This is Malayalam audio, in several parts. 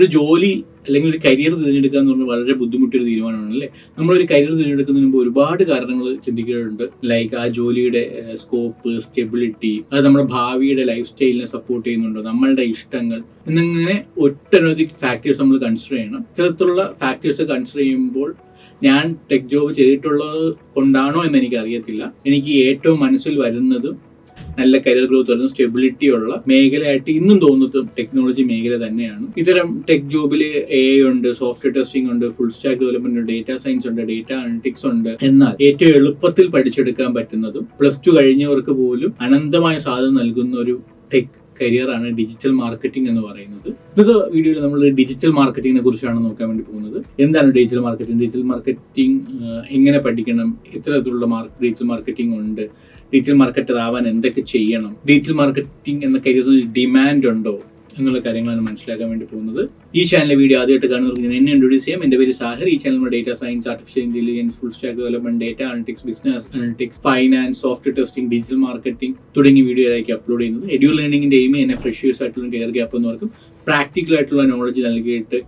ഒരു ജോലി അല്ലെങ്കിൽ ഒരു കരിയർ തിരഞ്ഞെടുക്കുക എന്ന് പറഞ്ഞാൽ വളരെ ബുദ്ധിമുട്ടൊരു തീരുമാനമാണ് അല്ലേ. നമ്മളൊരു കരിയർ തിരഞ്ഞെടുക്കുന്നതിന് മുമ്പ് ഒരുപാട് കാരണങ്ങൾ ചിന്തിക്കാറുണ്ട്. ലൈക്ക് ആ ജോലിയുടെ സ്കോപ്പ്, സ്റ്റെബിലിറ്റി, അത് നമ്മുടെ ഭാവിയുടെ ലൈഫ് സ്റ്റൈലിനെ സപ്പോർട്ട് ചെയ്യുന്നുണ്ടോ, നമ്മളുടെ ഇഷ്ടങ്ങൾ എന്നിങ്ങനെ ഒട്ടനവധി ഫാക്ടേഴ്സ് നമ്മൾ കൺസിഡർ ചെയ്യണം. ഇത്തരത്തിലുള്ള ഫാക്ടേഴ്സ് കൺസിഡർ ചെയ്യുമ്പോൾ ഞാൻ ടെക് ജോബ് ചെയ്തിട്ടുള്ളത് കൊണ്ടാണോ എന്ന് എനിക്ക് അറിയത്തില്ല. എനിക്ക് ഏറ്റവും മനസ്സിൽ വരുന്നത് നല്ല കരിയർ ഗ്രോത്ത് വരുന്ന സ്റ്റെബിലിറ്റി ഉള്ള മേഖലയായിട്ട് ഇന്നും തോന്നുന്നത് ടെക്നോളജി മേഖല തന്നെയാണ്. ഇത്തരം ടെക് ജോബിൽ AI ഉണ്ട്, സോഫ്റ്റ്വെയർ ടെസ്റ്റിംഗ് ഉണ്ട്, ഫുൾ സ്റ്റാക്ക് ഡെവലപ്മെന്റ് ഉണ്ട്, ഡേറ്റാ സയൻസ് ഉണ്ട്, ഡേറ്റ അനലിറ്റിക്സ് ഉണ്ട്. എന്നാൽ ഏറ്റവും എളുപ്പത്തിൽ പഠിച്ചെടുക്കാൻ പറ്റുന്നതും +2 കഴിഞ്ഞവർക്ക് പോലും അനന്തമായ സാധ്യത നൽകുന്ന ഒരു ടെക് കരിയറാണ് ഡിജിറ്റൽ മാർക്കറ്റിംഗ് എന്ന് പറയുന്നത്. ഇന്നത്തെ വീഡിയോയിൽ നമ്മൾ ഡിജിറ്റൽ മാർക്കറ്റിങ്ങിനെ കുറിച്ചാണ് നോക്കാൻ വേണ്ടി പോകുന്നത്. എന്താണ് ഡിജിറ്റൽ മാർക്കറ്റിംഗ്, ഡിജിറ്റൽ മാർക്കറ്റിംഗ് എങ്ങനെ പഠിക്കണം, ഇത്തരത്തിലുള്ള ഡിജിറ്റൽ മാർക്കറ്റിംഗ് ഉണ്ട്, ഡിജിറ്റൽ മാർക്കറ്റർ ആവാൻ എന്തൊക്കെ ചെയ്യണം, ഡിജിറ്റൽ മാർക്കറ്റിംഗ് എന്ന കരിയറിൽ ഡിമാൻഡ് ഉണ്ടോ എന്നുള്ള കാര്യങ്ങളാണ് മനസ്സിലാക്കാൻ വേണ്ടി പോകുന്നത്. ഈ ചാനലിലെ വീഡിയോ ആദ്യമായിട്ട് കാണുന്നവർക്ക് എന്നെ ഇൻട്രൊഡ്യൂസ് ചെയ്യാം. എൻ്റെ പേര് സാഹിർ. ഈ channel data science, artificial intelligence, full stack development, data analytics, business analytics, finance, software testing, digital marketing തുടങ്ങിയ വീഡിയോ ആയിരിക്കും അപ്ലോഡ് ചെയ്യുന്നത്. എഡ്യൂ ലേണിംഗിന്റെ എയിം എന്നെ ഫ്രഷേഴ്സ് ആയിട്ടുള്ള കരിയർ ഗ്യാപ്പ് എന്നവർക്കും പ്രാക്ടിക്കൽ ആയിട്ടുള്ള നോളജ് നൽകിയിട്ട്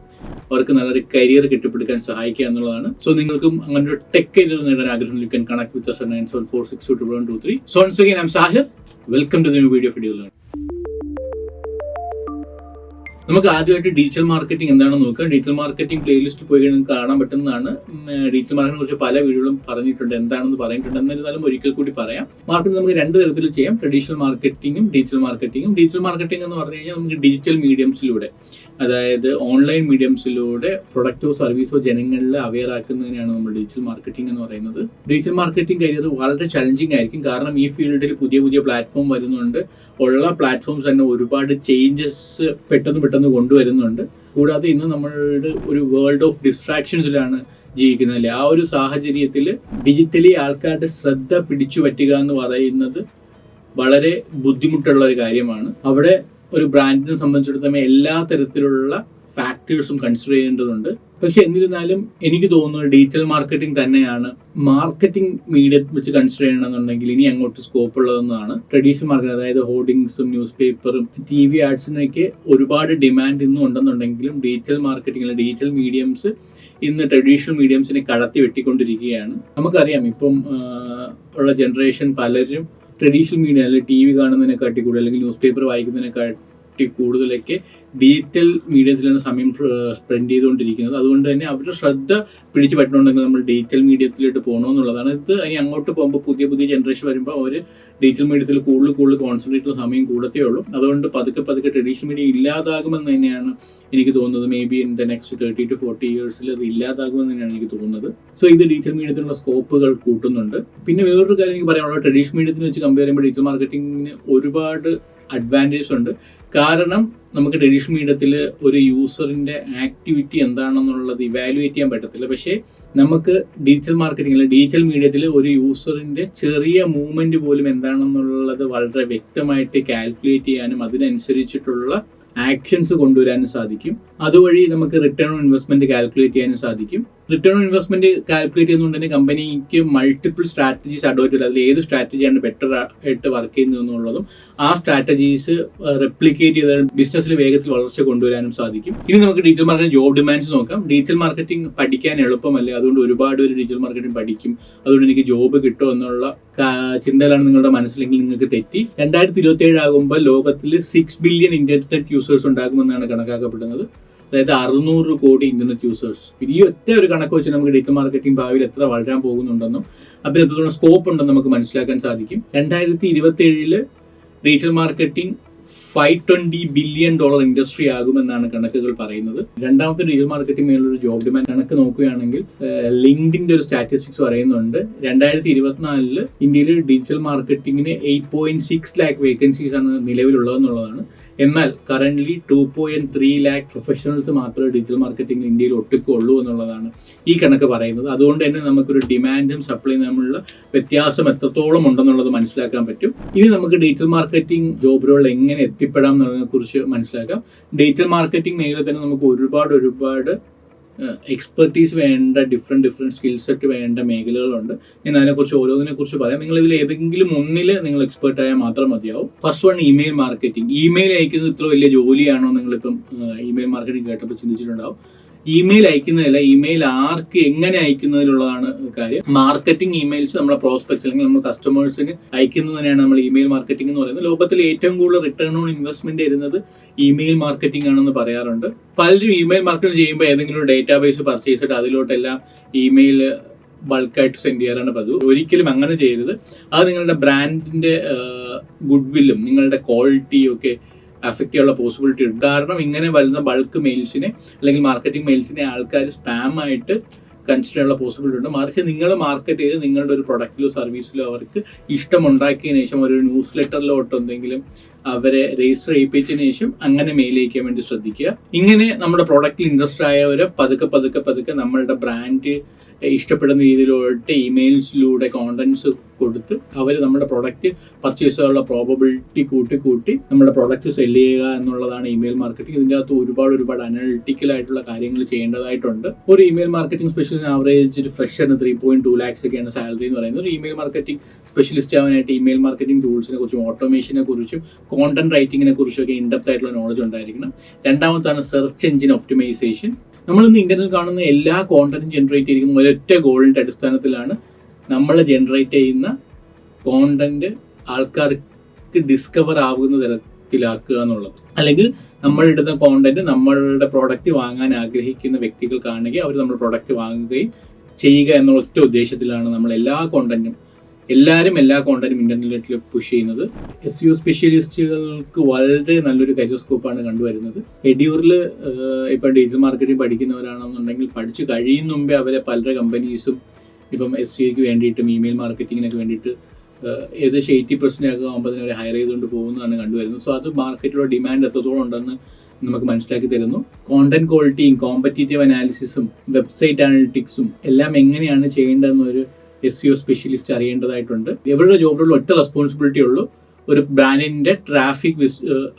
അവർക്ക് നല്ലൊരു കരിയർ കെട്ടിപ്പിടിക്കാൻ സഹായിക്കുക എന്നുള്ളതാണ്. സോ നിങ്ങൾക്കും അങ്ങനെ ഒരു ടെക് കരിയർ നേടാൻ ആഗ്രഹം, U can connect with us at 9746222123. So once again, I'm Sahir. Welcome to the new video of Edu Learning. നമുക്ക് ആദ്യമായിട്ട് ഡിജിറ്റൽ മാർക്കറ്റിംഗ് എന്താണെന്ന് നോക്കാം. ഡിജിറ്റൽ മാർക്കറ്റിംഗ് പ്ലേലിസ്റ്റ് പോയി നിങ്ങൾക്ക് കാണാൻ പറ്റുന്നതാണ്. ഡിജിറ്റൽ മാർക്കറ്റിനെ കുറിച്ച് പല വീഡിയോകളും പറഞ്ഞിട്ടുണ്ട്, എന്താണെന്ന് പറഞ്ഞിട്ടുണ്ട്. എന്നിരുന്നാലും ഒരിക്കൽ കൂടി പറയാം. മാർക്കറ്റിംഗ് നമുക്ക് 2 തരത്തിൽ ചെയ്യാം, ട്രഡീഷണൽ മാർക്കറ്റിംഗും ഡിജിറ്റൽ മാർക്കറ്റിംഗും. ഡിജിറ്റൽ മാർക്കറ്റിംഗ് എന്ന് പറഞ്ഞു കഴിഞ്ഞാൽ നമുക്ക് ഡിജിറ്റൽ മീഡിയംസിലൂടെ, അതായത് ഓൺലൈൻ മീഡിയംസിലൂടെ പ്രൊഡക്റ്റോ സർവീസോ ജനങ്ങളിൽ അവെയർ ആക്കുന്നതിനാണ് നമ്മൾ ഡിജിറ്റൽ മാർക്കറ്റിംഗ് എന്ന് പറയുന്നത്. ഡിജിറ്റൽ മാർക്കറ്റിംഗ് കരിയർ വളരെ ചലഞ്ചിങ് ആയിരിക്കും. കാരണം ഈ ഫീൽഡിൽ പുതിയ പുതിയ പ്ലാറ്റ്ഫോം വരുന്നുണ്ട്. ഉള്ള പ്ലാറ്റ്ഫോംസ് തന്നെ ഒരുപാട് ചേഞ്ചസ് പെട്ടെന്ന് കൊണ്ടുവരുന്നുണ്ട്. കൂടാതെ ഇന്ന് നമ്മളുടെ ഒരു വേൾഡ് ഓഫ് ഡിസ്ട്രാക്ഷൻസിലാണ് ജീവിക്കുന്നത്. ആ ഒരു സാഹചര്യത്തിൽ ഡിജിറ്റലി ആൾക്കാരുടെ ശ്രദ്ധ പിടിച്ചു പറ്റുക എന്ന് പറയുന്നത് വളരെ ബുദ്ധിമുട്ടുള്ള ഒരു കാര്യമാണ്. അവിടെ ഒരു ബ്രാൻഡിനെ സംബന്ധിച്ചിടത്തോളം എല്ലാ തരത്തിലുള്ള ഫാക്ടേഴ്സും കൺസിഡർ ചെയ്യേണ്ടതുണ്ട്. പക്ഷെ എന്നിരുന്നാലും എനിക്ക് തോന്നുന്നത് ഡിജിറ്റൽ മാർക്കറ്റിംഗ് തന്നെയാണ് മാർക്കറ്റിംഗ് മീഡിയ വെച്ച് കൺസിഡർ ചെയ്യണമെന്നുണ്ടെങ്കിൽ ഇനി അങ്ങോട്ട് സ്കോപ്പ് ഉള്ളതെന്നാണ്. ട്രഡീഷണൽ മാർക്കറ്റ്, അതായത് ഹോർഡിങ്സും ന്യൂസ് പേപ്പറും TV ആഡ്സിനൊക്കെ ഒരുപാട് ഡിമാൻഡ് ഇന്നും ഉണ്ടെന്നുണ്ടെങ്കിലും ഡിജിറ്റൽ മാർക്കറ്റിംഗ്, ഡിജിറ്റൽ മീഡിയംസ് ഇന്ന് ട്രഡീഷണൽ മീഡിയംസിനെ കടത്തി വെട്ടിക്കൊണ്ടിരിക്കുകയാണ്. നമുക്കറിയാം ഇപ്പം ഉള്ള ജനറേഷൻ പലരും ട്രഡീഷണൽ മീഡിയ, അല്ലെങ്കിൽ TV കാണുന്നതിനെക്കാട്ടി കൂടുതൽ, അല്ലെങ്കിൽ ന്യൂസ് പേപ്പർ വായിക്കുന്നതിനെക്കാട്ടി കൂടുതലൊക്കെ ഡിജിറ്റൽ മീഡിയത്തിലാണ് സമയം സ്പെൻഡ് ചെയ്തുകൊണ്ടിരിക്കുന്നത്. അതുകൊണ്ട് തന്നെ അവരുടെ ശ്രദ്ധ പിടിച്ചു പറ്റണമെങ്കിൽ നമ്മൾ ഡിജിറ്റൽ മീഡിയത്തിലോട്ട് പോകണമെന്നുള്ളതാണ്. ഇത് ഇനി അങ്ങോട്ട് പോകുമ്പോൾ പുതിയ ജനറേഷൻ വരുമ്പോൾ അവർ ഡിജിറ്റൽ മീഡിയത്തിൽ കൂടുതൽ കോൺസെൻട്രേറ്റ് സമയം കൂടത്തേ ഉള്ളൂ. അതുകൊണ്ട് പതുക്കെ ട്രഡീഷണൽ മീഡിയ ഇല്ലാതാകുമെന്ന് തന്നെയാണ് എനിക്ക് തോന്നുന്നത്. May be in the next 30 to 40 years അത് ഇല്ലാതാകുമെന്ന് തന്നെയാണ് എനിക്ക് തോന്നുന്നത്. സോ ഇത് ഡിജിറ്റൽ മീഡിയത്തിലുള്ള സ്കോപ്പുകൾ കൂട്ടുന്നുണ്ട്. പിന്നെ വേറൊരു കാര്യം എനിക്ക് പറയാനുള്ളത്, ട്രഡീഷണൽ മീഡിയത്തിന് വെച്ച് കമ്പയർ ചെയ്യുമ്പോൾ ഡിജിറ്റൽ മാർക്കറ്റിംഗിന് ഒരുപാട് അഡ്വാൻറ്റേജ് ഉണ്ട്. കാരണം നമുക്ക് ട്രഡീഷണൽ മീഡിയത്തിൽ ഒരു യൂസറിന്റെ ആക്ടിവിറ്റി എന്താണെന്നുള്ളത് ഇവാലുവേറ്റ് ചെയ്യാൻ പറ്റത്തില്ല. പക്ഷേ നമുക്ക് ഡിജിറ്റൽ മാർക്കറ്റിംഗിൽ, ഡിജിറ്റൽ മീഡിയത്തിൽ ഒരു യൂസറിന്റെ ചെറിയ മൂവ്മെന്റ് പോലും എന്താണെന്നുള്ളത് വളരെ വ്യക്തമായിട്ട് കാൽക്കുലേറ്റ് ചെയ്യാനും അതിനനുസരിച്ചിട്ടുള്ള ആക്ഷൻസ് കൊണ്ടുവരാനും സാധിക്കും. അതുവഴി നമുക്ക് റിട്ടേൺ ഓൺ ഇൻവെസ്റ്റ്മെന്റ് കാൽക്കുലേറ്റ് ചെയ്യാനും സാധിക്കും. റിട്ടേൺ ഓൺ ഇൻവെസ്റ്റ്മെന്റ് കാൽക്കുലേറ്റ് ചെയ്യുന്നതുകൊണ്ട് തന്നെ കമ്പനിക്ക് മൾട്ടിപ്പിൾ സ്ട്രാറ്റജീസ് അഡോപ്റ്റ് ചെയ്ത് അതിൽ ഏത് സ്ട്രാറ്റജിയാണ് ബെറ്റർ ആയിട്ട് വർക്ക് ചെയ്യുന്നത് എന്നുള്ളതും ആ സ്ട്രാറ്റജീസ് റെപ്ലിക്കേറ്റ് ചെയ്ത് ബിസിനസ്സിൽ വേഗത്തിൽ വളർച്ച കൊണ്ടുവരാനും സാധിക്കും. ഇനി നമുക്ക് ഡിജിറ്റൽ മാർക്കറ്റിംഗ് ജോബ് ഡിമാൻഡ്സ് നോക്കാം. ഡിജിറ്റൽ മാർക്കറ്റിംഗ് പഠിക്കാൻ എളുപ്പമല്ല, അതുകൊണ്ട് ഒരുപാട് പേര് ഡിജിറ്റൽ മാർക്കറ്റിംഗ് പഠിക്കും, അതുകൊണ്ട് എനിക്ക് ജോബ് കിട്ടുമോ എന്നുള്ള ചിന്തയിലാണ് നിങ്ങളുടെ മനസ്സിലെങ്കിൽ നിങ്ങൾക്ക് തെറ്റി. 2027 ആകുമ്പോൾ ലോകത്തിൽ 6 ബില്യൺ ഇന്റർനെറ്റ് യൂസേഴ്സ് ഉണ്ടാകുമെന്നാണ് കണക്കാക്കപ്പെടുന്നത്. അതായത് 600 കോടി ഇന്റർനെറ്റ് യൂസേഴ്സ്. ഈ ഒറ്റ ഒരു കണക്ക് വെച്ച് നമുക്ക് ഡിജിറ്റൽ മാർക്കറ്റിംഗ് ഭാവിയിൽ എത്ര വളരാൻ പോകുന്നുണ്ടെന്നും അതിന് എത്രത്തോളം സ്കോപ്പ് ഉണ്ടെന്ന് നമുക്ക് മനസ്സിലാക്കാൻ സാധിക്കും. 2027 ഡിജിറ്റൽ മാർക്കറ്റിംഗ് $520 ബില്യൺ ഇൻഡസ്ട്രി ആകുമെന്നാണ് കണക്കുകൾ പറയുന്നത്. രണ്ടാമത്തെ ഡിജിറ്റൽ മാർക്കറ്റിംഗ് മേലുള്ള ജോബ് ഡിമാൻഡ് കണക്ക് നോക്കുകയാണെങ്കിൽ ലിങ്ക്ഡിന്റെ ഒരു സ്റ്റാറ്റിസ്റ്റിക്സ് പറയുന്നുണ്ട്. 2024 ഇന്ത്യയിൽ ഡിജിറ്റൽ മാർക്കറ്റിംഗിന് 8.6 lakh വേക്കൻസീസ് ആണ് നിലവിലുള്ളതെന്നുള്ളതാണ്. എന്നാൽ കറന്റ്ലി 2.3 lakh പ്രൊഫഷണൽസ് മാത്രമേ ഡിജിറ്റൽ മാർക്കറ്റിംഗിൽ ഇന്ത്യയിൽ ഒട്ടുക്കുള്ളൂ എന്നുള്ളതാണ് ഈ കണക്ക് പറയുന്നത്. അതുകൊണ്ട് തന്നെ നമുക്കൊരു ഡിമാൻഡും സപ്ലൈയും തമ്മിലുള്ള വ്യത്യാസം എത്രത്തോളം ഉണ്ടെന്നുള്ളത് മനസ്സിലാക്കാൻ പറ്റും. ഇനി നമുക്ക് ഡിജിറ്റൽ മാർക്കറ്റിംഗ് ജോബ് റോളിൽ എങ്ങനെ എത്തിപ്പെടാം എന്നുള്ളതിനെ കുറിച്ച് മനസ്സിലാക്കാം. ഡിജിറ്റൽ മാർക്കറ്റിംഗ് മേഖല തന്നെ നമുക്ക് ഒരുപാട് എക്സ്പെർട്ടീസ് വേണ്ട ഡിഫറെൻറ്റ് സ്കിൽ സെറ്റ് വേണ്ട മേഖലകളുണ്ട്. ഞാൻ അതിനെക്കുറിച്ച് ഓരോന്നിനെക്കുറിച്ച് പറയാം. നിങ്ങൾ ഇതിൽ ഏതെങ്കിലും ഒന്നിൽ നിങ്ങൾ എക്സ്പെർട്ട് ആയാൽ മാത്രം മതിയാവും. First one, email marketing. Email അയക്കുന്നത് ഇത്ര വലിയ ജോലിയാണോ നിങ്ങളിപ്പം ഇമെയിൽ മാർക്കറ്റിംഗ് കേട്ടപ്പോൾ ചിന്തിച്ചിട്ടുണ്ടാവും. ഇമെയിൽ അയക്കുന്നതല്ല, ഇമെയിൽ ആർക്ക് എങ്ങനെ അയക്കുന്നതിലുള്ളതാണ് കാര്യം. മാർക്കറ്റിംഗ് ഇമെയിൽസ് നമ്മുടെ പ്രോസ്പെക്ട്സ് അല്ലെങ്കിൽ നമ്മുടെ കസ്റ്റമേഴ്സിന് അയക്കുന്നതിനാണ് നമ്മൾ ഇമെയിൽ മാർക്കറ്റിംഗ് എന്ന് പറയുന്നത്. ലോകത്തിൽ ഏറ്റവും കൂടുതൽ റിട്ടേൺ ഓൺ ഇൻവെസ്റ്റ്മെന്റ് വരുന്നത് ഇമെയിൽ മാർക്കറ്റിംഗ് ആണെന്ന് പറയാറുണ്ട്. പലരും ഇമെയിൽ മാർക്കറ്റിംഗ് ചെയ്യുമ്പോൾ ഏതെങ്കിലും ഒരു ഡേറ്റാബേസ് പർച്ചേസ് ചെയ്തിട്ട് അതിലോട്ടെല്ലാം ഇമെയിൽ ബൾക്കായിട്ട് സെൻഡ് ചെയ്യാറാണ് പതിവ്. ഒരിക്കലും അങ്ങനെ ചെയ്യരുത്. അത് നിങ്ങളുടെ ബ്രാൻഡിന്റെ ഗുഡ് വില്ലും നിങ്ങളുടെ ക്വാളിറ്റിയും ഒക്കെ അഫക്റ്റ് ചെയ്യാനുള്ള പോസിബിലിറ്റി ഉണ്ട്. കാരണം ഇങ്ങനെ വരുന്ന ബൾക്ക് മെയിൽസിനെ അല്ലെങ്കിൽ മാർക്കറ്റിംഗ് മെയിൽസിനെ ആൾക്കാർ സ്പാം ആയിട്ട് കൺസിഡർ ചെയ്യാനുള്ള പോസിബിലിറ്റി ഉണ്ട്. മറിച്ച് നിങ്ങൾ മാർക്കറ്റ് ചെയ്ത് നിങ്ങളുടെ ഒരു പ്രൊഡക്റ്റിലോ സർവീസിലോ അവർക്ക് ഇഷ്ടമുണ്ടാക്കിയതിനു ശേഷം ഒരു ന്യൂസ് ലെറ്ററിലോട്ട് എന്തെങ്കിലും അവരെ രജിസ്റ്റർ ചെയ്യിപ്പിച്ചതിന് ശേഷം അങ്ങനെ മെയിൽ അയക്കാൻ വേണ്ടി ശ്രദ്ധിക്കുക. ഇങ്ങനെ നമ്മുടെ പ്രൊഡക്റ്റിൽ ഇൻട്രസ്റ്റ് ആയവരെ പതുക്കെ നമ്മളുടെ ബ്രാൻഡ് ഇഷ്ടപ്പെടുന്ന രീതിയിലോട്ട് ഇമെയിൽസിലൂടെ കോണ്ടന്റ്സ് കൊടുത്ത് അവർ നമ്മുടെ പ്രൊഡക്റ്റ് പർച്ചേസ് ചെയ്യാനുള്ള പ്രോബബിലിറ്റി കൂട്ടി നമ്മുടെ പ്രൊഡക്റ്റ് സെല് ചെയ്യുക എന്നുള്ളതാണ് ഇമെയിൽ മാർക്കറ്റിംഗ്. ഇതിൻ്റെ അകത്ത് ഒരുപാട് അനലിറ്റിക്കൽ ആയിട്ടുള്ള കാര്യങ്ങൾ ചെയ്യേണ്ടതായിട്ടുണ്ട്. ഒരു ഇമെയിൽ മാർക്കറ്റിംഗ് സ്പെഷ്യലിസ്റ്റ് ആവറേജ് ഒരു ഫ്രഷറിന് 3.2 lakhs ഒക്കെയാണ് സാലറി എന്ന് പറയുന്നത്. ഒരു ഇമെയിൽ മാർക്കറ്റിംഗ് സ്പെഷ്യലിസ്റ്റ് ആവാനായിട്ട് ഇമെയിൽ മാർക്കറ്റിംഗ് ടൂൾസിനെ കുറിച്ചും ഓട്ടോമേഷനെ കുറിച്ചും കോണ്ടന്റ് റൈറ്റിങ്ങിനെ കുറിച്ചും ഒക്കെ ഇൻഡെപ്ത് ആയിട്ടുള്ള നോളജ് ഉണ്ടായിരിക്കണം. രണ്ടാമത്താണ് സെർച്ച് എഞ്ചിൻ ഒപ്റ്റിമൈസേഷൻ. നമ്മളിന്ന് ഇന്റർനെറ്റ് കാണുന്ന എല്ലാ കോണ്ടന്റും ജനറേറ്റ് ചെയ്തിരിക്കുന്ന ഒരൊറ്റ ഗോളിന്റെ അടിസ്ഥാനത്തിലാണ്. നമ്മൾ ജനറേറ്റ് ചെയ്യുന്ന കോണ്ടന്റ് ആൾക്കാർക്ക് ഡിസ്കവർ ആവുന്ന തരത്തിലാക്കുക എന്നുള്ളത്. അല്ലെങ്കിൽ നമ്മളിടുന്ന കോണ്ടന്റ് നമ്മളുടെ പ്രോഡക്റ്റ് വാങ്ങാൻ ആഗ്രഹിക്കുന്ന വ്യക്തികൾ കാണുകയും അവർ നമ്മുടെ പ്രോഡക്റ്റ് വാങ്ങുകയും ചെയ്യുക എന്നുള്ള ഒറ്റ ഉദ്ദേശത്തിലാണ് നമ്മൾ എല്ലാ കോണ്ടന്റും ഇന്റർനെറ്റിൽ പുഷ് ചെയ്യുന്നത്. SEO സ്പെഷ്യലിസ്റ്റുകൾക്ക് വളരെ നല്ലൊരു കരിയർ സ്കോപ്പാണ് കണ്ടുവരുന്നത്. എഡ്യൂറിൽ ഇപ്പം ഡിജിറ്റൽ മാർക്കറ്റിംഗ് പഠിക്കുന്നവരാണെന്നുണ്ടെങ്കിൽ പഠിച്ചു കഴിയുന്ന മുമ്പേ അവരെ പല കമ്പനീസും ഇപ്പം SEOക്ക് വേണ്ടിയിട്ടും ഇമെയിൽ മാർക്കറ്റിങ്ങിനൊക്കെ വേണ്ടിയിട്ട് ഏകദേശം 80% ആകുമ്പോൾ അവരെ ഹയർ ചെയ്തുകൊണ്ട് പോകുന്നതാണ് കണ്ടുവരുന്നത്. സോ അത് മാർക്കറ്റിലുള്ള ഡിമാൻഡ് എത്രത്തോളം ഉണ്ടെന്ന് നമുക്ക് മനസ്സിലാക്കി തരുന്നു. കോണ്ടന്റ് ക്വാളിറ്റിയും കോമ്പറ്റീറ്റീവ് അനാലിസിസും വെബ്സൈറ്റ് അനലിറ്റിക്സും എല്ലാം എങ്ങനെയാണ് ചെയ്യേണ്ടതെന്നൊരു SEO സ്പെഷ്യലിസ്റ്റ് അറിയേണ്ടതായിട്ടുണ്ട്. ഇവരുടെ ജോബിലുള്ള ഒറ്റ റെസ്പോൺസിബിലിറ്റി ഉള്ളൂ, ഒരു ബ്രാൻഡിന്റെ ട്രാഫിക്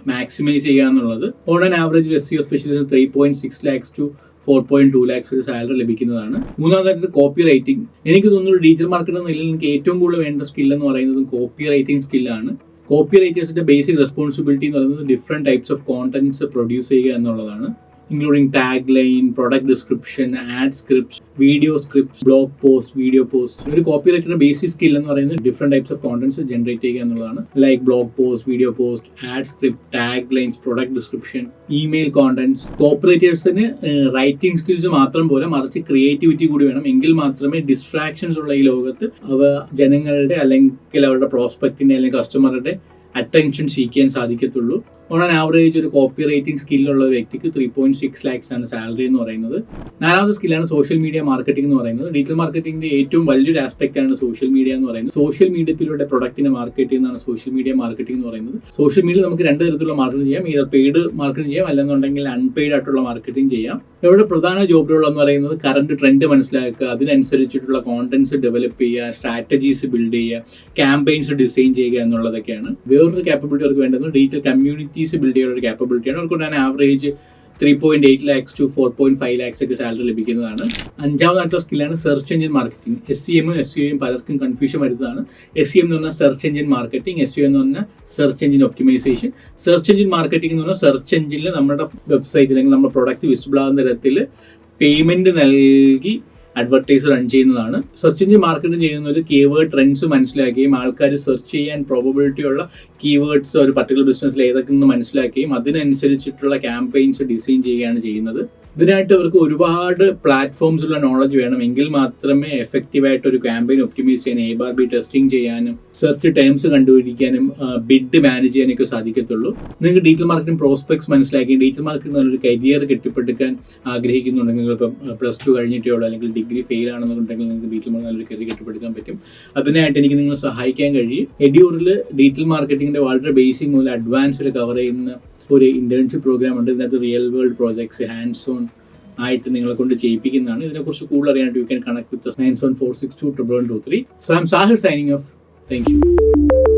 മാക്സിമൈസ് ചെയ്യുക എന്നുള്ളത്. On an average SEO specialist 3.6 lakhs to 4.2 lakhs ഒരു സാലറി ലഭിക്കുന്നതാണ്. മൂന്നാമതായിട്ട് കോപ്പി റൈറ്റിംഗ്. എനിക്ക് തോന്നുന്നു ഡിജിറ്റൽ മാർക്കറ്റ് നിലയിൽ എനിക്ക് ഏറ്റവും കൂടുതൽ വേണ്ട സ്കിൽ എന്ന് പറയുന്നത് കോപ്പി റൈറ്റിംഗ് സ്കില്ലാണ്. കോപ്പി റൈറ്റേഴ്സിന്റെ ബേസിക് റെസ്പോൺസിബിലിറ്റി എന്ന് പറയുന്നത് different types of contents produce ചെയ്യുക എന്നുള്ളതാണ്. Including tag line, product description, ad scripts, video scripts, blog post, video post. ഒരു കോപ്പി റൈറ്ററിന്റെ ബേസിക് സ്കിൽ എന്ന് പറയുന്നത് different types of contents generate ചെയ്യുക എന്നുള്ളതാണ്. Like blog post, video post, ad script, tag lines, product description, email contents. Copy റൈറ്റേഴ്സിന് റൈറ്റിംഗ് സ്കിൽസ് മാത്രം പോലെ മറിച്ച് ക്രിയേറ്റിവിറ്റി കൂടി വേണം. എങ്കിൽ മാത്രമേ ഡിസ്ട്രാക്ഷൻസ് ഉള്ള ഈ ലോകത്ത് അവ ജനങ്ങളുടെ അല്ലെങ്കിൽ അവരുടെ പ്രോസ്പെക്റ്റിന്റെ അല്ലെങ്കിൽ കസ്റ്റമറുടെ അറ്റൻഷൻ സീക്കാൻ സാധിക്കത്തുള്ളൂ. ഓൺ ആൻ ആവറേജ് ഒരു കോപ്പി റൈറ്റിംഗ് സ്കില്ലുള്ള ഒരു വ്യക്തിക്ക് 3.6 lakhs ആണ് സാലറി എന്ന് പറയുന്നത്. നാലാമത്തെ സ്കില്ലാണ് സോഷ്യൽ മീഡിയ മാർക്കറ്റിംഗ് എന്ന് പറയുന്നത്. ഡിജിറ്റൽ മാർക്കറ്റിംഗിന്റെ ഏറ്റവും വലിയൊരു ആസ്പെക്ട് ആണ് സോഷ്യൽ മീഡിയ എന്ന് പറയുന്നത്. സോഷ്യൽ മീഡിയത്തിലൂടെ പ്രൊഡക്റ്റിനെ മാർക്കറ്റ് ചെയ്യുന്നതാണ് സോഷ്യൽ മീഡിയ മാർക്കറ്റിംഗ് എന്ന് പറയുന്നത്. സോഷ്യൽ മീഡിയ നമുക്ക് രണ്ട് തരത്തിലുള്ള മാർക്കറ്റിംഗ് ചെയ്യാം. ഇത് പെയ്ഡ് മാർക്കറ്റിംഗ് ചെയ്യാം, അല്ലെന്നുണ്ടെങ്കിൽ അൺപെയ്ഡ് ആയിട്ടുള്ള മാർക്കറ്റിംഗ് ചെയ്യാം. ഇവിടെ പ്രധാന ജോബ് റോൾ എന്ന് പറയുന്നത് കറന്റ് ട്രെൻഡ് മനസ്സിലാക്കുക, അതിനനുസരിച്ചിട്ടുള്ള കോണ്ടന്റ്സ് ഡെവലപ്പ് ചെയ്യുക, സ്ട്രാറ്റജീസ് ബിൽഡ് ചെയ്യുക, ക്യാമ്പയിൻസ് ഡിസൈൻ ചെയ്യുക എന്നുള്ളതൊക്കെയാണ്. വേറൊരു ക്യാപ്പബിലിറ്റി അവർക്ക് വേണ്ടത് ഡിജിറ്റൽ കമ്മ്യൂണിറ്റീസ് ബിൽഡ് ചെയ്യുന്ന ഒരു ക്യാപ്പബിലിറ്റിയാണ്. അവർക്ക് ആവറേജ് 3.8 lakhs to 4.5 lakhs ഒക്കെ സാലറി ലഭിക്കുന്നതാണ്. അഞ്ചാമതായിട്ടുള്ള സ്കില്ലാണ് സെർച്ച് എഞ്ചിൻ മാർക്കറ്റിംഗ്. SEM SEOയും പലർക്കും കൺഫ്യൂഷൻ വരുന്നതാണ്. SEM എന്ന് പറഞ്ഞാൽ സെർച്ച് എഞ്ചിൻ മാർക്കറ്റിംഗ്, SEO എന്ന് പറഞ്ഞാൽ search engine optimisation. Search engine marketing എന്ന് പറഞ്ഞാൽ സെർച്ച് എഞ്ചിനിൽ നമ്മുടെ വെബ്സൈറ്റ് അല്ലെങ്കിൽ നമ്മുടെ പ്രൊഡക്റ്റ് വിസിബിൾ ആകുന്ന തരത്തിൽ പേയ്മെന്റ് നൽകി അഡ്വർടൈസ് റൺ ചെയ്യുന്നതാണ്. സെർച്ച് എഞ്ചിൻ മാർക്കറ്റിംഗ് ചെയ്യുന്ന ഒരു കീവേഡ് ട്രെൻഡ്സ് മനസ്സിലാക്കുകയും ആൾക്കാർ സെർച്ച് ചെയ്യാൻ പ്രോബബിലിറ്റി ഉള്ള കീവേഡ്സ് ഒരു പർട്ടിക്കുലർ ബിസിനസ്സിൽ ഏതൊക്കെ മനസ്സിലാക്കുകയും അതിനനുസരിച്ചിട്ടുള്ള ക്യാമ്പയിൻസ് ഡിസൈൻ ചെയ്യുകയാണ് ചെയ്യുന്നത്. ഇതിനായിട്ട് അവർക്ക് ഒരുപാട് പ്ലാറ്റ്ഫോംസിലുള്ള നോളജ് വേണം. എങ്കിൽ മാത്രമേ എഫക്റ്റീവായിട്ട് ഒരു ക്യാമ്പയിൻ ഒപ്റ്റിമൈസ് ചെയ്യാനും A/B ടെസ്റ്റിംഗ് ചെയ്യാനും സെർച്ച് ടേംസ് കണ്ടുപിടിക്കാനും ബിഡ് മാനേജ് ചെയ്യാനൊക്കെ സാധിക്കത്തുള്ളൂ. നിങ്ങൾക്ക് ഡിജിറ്റൽ മാർക്കറ്റിംഗ് പ്രോസ്പെക്ട്സ് മനസ്സിലാക്കി ഡിജിറ്റൽ മാർക്കറ്റിംഗ് നല്ലൊരു കരിയർ കെട്ടിപ്പടുക്കാൻ ആഗ്രഹിക്കുന്നുണ്ടെങ്കിൽ നിങ്ങളിപ്പം +2 കഴിഞ്ഞിട്ടേ ഉള്ളൂ അല്ലെങ്കിൽ ഡിഗ്രി ഫെയിൽ ആണെന്നുണ്ടെങ്കിൽ നിങ്ങൾക്ക് ഡിജിറ്റൽ മാർക്കറ്റിംഗ് നല്ലൊരു കരിയർ കെട്ടിപ്പടുക്കാൻ പറ്റും. അതിനായിട്ട് എനിക്ക് നിങ്ങളെ സഹായിക്കാൻ കഴിയും. എഡ്യൂറിൽ ഡിജിറ്റൽ മാർക്കറ്റിംഗിന്റെ വളരെ ബേസിക് മുതൽ അഡ്വാൻസ് വരെ കവർ ചെയ്യുന്ന ഒരു ഇന്റേൺഷിപ്പ് പ്രോഗ്രാം ഉണ്ട്. ഇതിനകത്ത് real world projects hands on ആയിട്ട് നിങ്ങളെ കൊണ്ട് ചെയ്യിപ്പിക്കുന്നതാണ്. ഇതിനെക്കുറിച്ച് കൂടുതൽ അറിയാനായിട്ട് you can connect with 9146211123. So I'm Sahir signing off. Thank U.